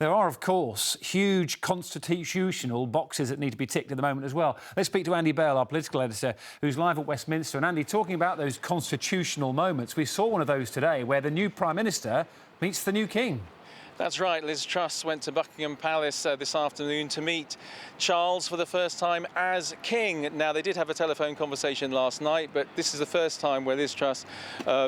There are, of course, huge constitutional boxes that need to be ticked at the moment as well. Let's speak to Andy Bale, our political editor, who's live at Westminster. And Andy, talking about those constitutional moments, we saw one of those today where the new Prime Minister meets the new King. That's right. Liz Truss went to Buckingham Palace this afternoon to meet Charles for the first time as King. Now, they did have a telephone conversation last night, but this is the first time where Liz Truss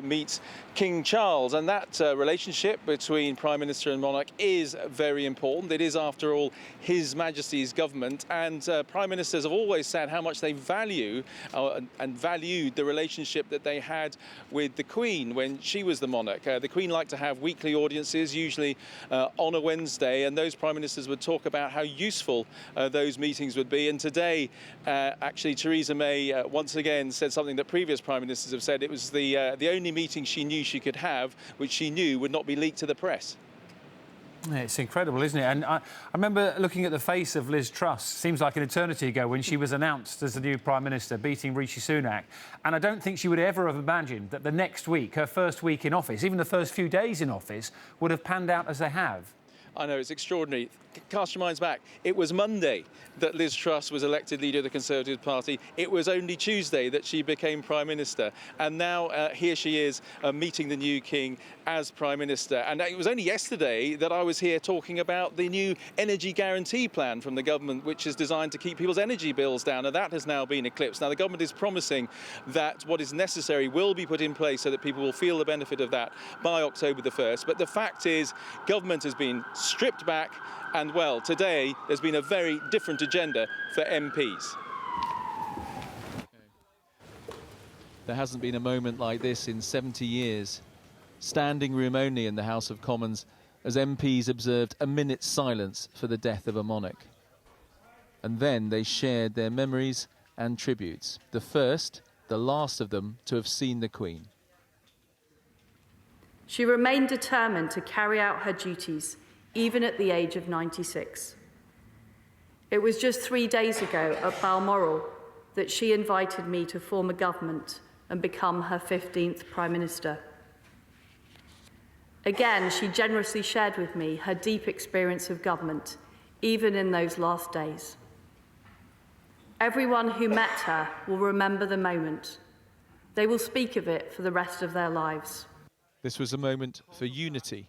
meets King Charles. And that relationship between Prime Minister and monarch is very important. It is, after all, His Majesty's government. And Prime Ministers have always said how much they value and valued the relationship that they had with the Queen when she was the monarch. The Queen liked to have weekly audiences, usually on a Wednesday, and those Prime Ministers would talk about how useful those meetings would be. And today, actually, Theresa May once again said something that previous Prime Ministers have said. It was the only meeting she knew she could have, which she knew would not be leaked to the press. It's incredible, isn't it? And I remember looking at the face of Liz Truss, seems like an eternity ago, when she was announced as the new Prime Minister, beating Rishi Sunak. And I don't think she would ever have imagined that the next week, her first week in office, even the first few days in office, would have panned out as they have. I know, it's extraordinary. Cast your minds back. It was Monday that Liz Truss was elected leader of the Conservative Party. It was only Tuesday that she became Prime Minister. And now here she is meeting the new King as Prime Minister. And it was only yesterday that I was here talking about the new energy guarantee plan from the government, which is designed to keep people's energy bills down. And that has now been eclipsed. Now, the government is promising that what is necessary will be put in place so that people will feel the benefit of that by October the 1st. But the fact is, government has been stripped back. And, well, today there's been a very different agenda for MPs. There hasn't been a moment like this in 70 years. Standing room only in the House of Commons as MPs observed a minute's silence for the death of a monarch. And then they shared their memories and tributes. The first, the last of them to have seen the Queen. She remained determined to carry out her duties, even at the age of 96. It was just 3 days ago at Balmoral that she invited me to form a government and become her 15th Prime Minister. Again, she generously shared with me her deep experience of government, even in those last days. Everyone who met her will remember the moment. They will speak of it for the rest of their lives. This was a moment for unity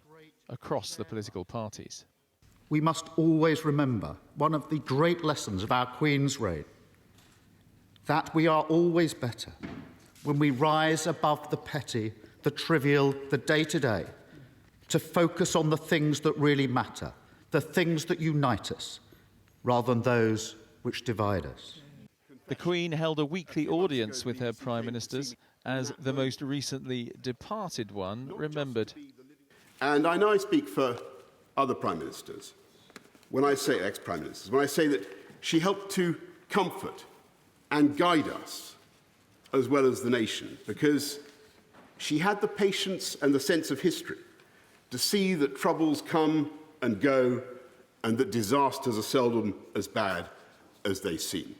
across the political parties. We must always remember one of the great lessons of our Queen's reign, that we are always better when we rise above the petty, the trivial, the day-to-day, to focus on the things that really matter, the things that unite us, rather than those which divide us. The Queen held a weekly audience with her Prime Ministers, as the most recently departed one remembered. And I know I speak for other Prime Ministers when I say ex-Prime Ministers, when I say that she helped to comfort and guide us as well as the nation, because she had the patience and the sense of history to see that troubles come and go and that disasters are seldom as bad as they seem.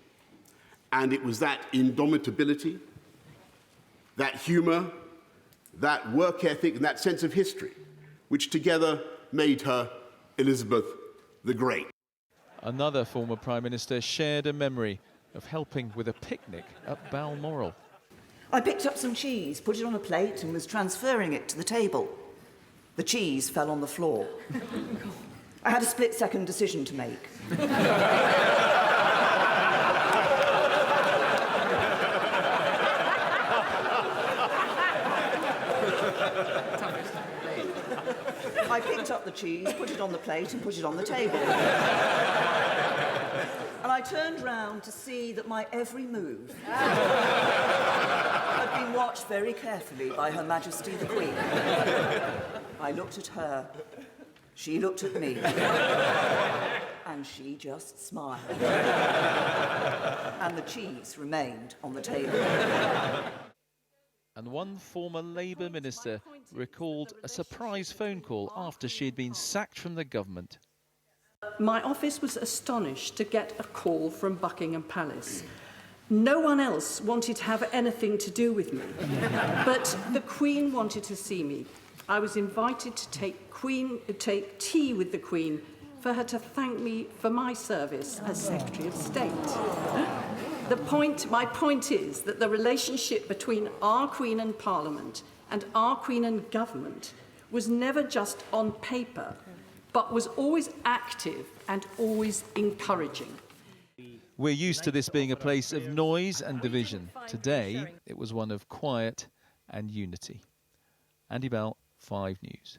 And it was that indomitability, that humour, that work ethic and that sense of history which together made her Elizabeth the Great. Another former Prime Minister shared a memory of helping with a picnic at Balmoral. I picked up some cheese, put it on a plate and was transferring it to the table. The cheese fell on the floor. I had a split-second decision to make. I picked up the cheese, put it on the plate and put it on the table. And I turned round to see that my every move had been watched very carefully by Her Majesty the Queen. I looked at her, she looked at me, and she just smiled. And the cheese remained on the table. And one former Labour minister recalled a surprise phone call after she had been sacked from the government. My office was astonished to get a call from Buckingham Palace. No one else wanted to have anything to do with me, but the Queen wanted to see me. I was invited to take tea with the Queen for her to thank me for my service as Secretary of State. My point is that the relationship between our Queen and Parliament and our Queen and government was never just on paper, but was always active and always encouraging. We're used to this being a place of noise and division. Today, it was one of quiet and unity. Andy Bell, 5 News.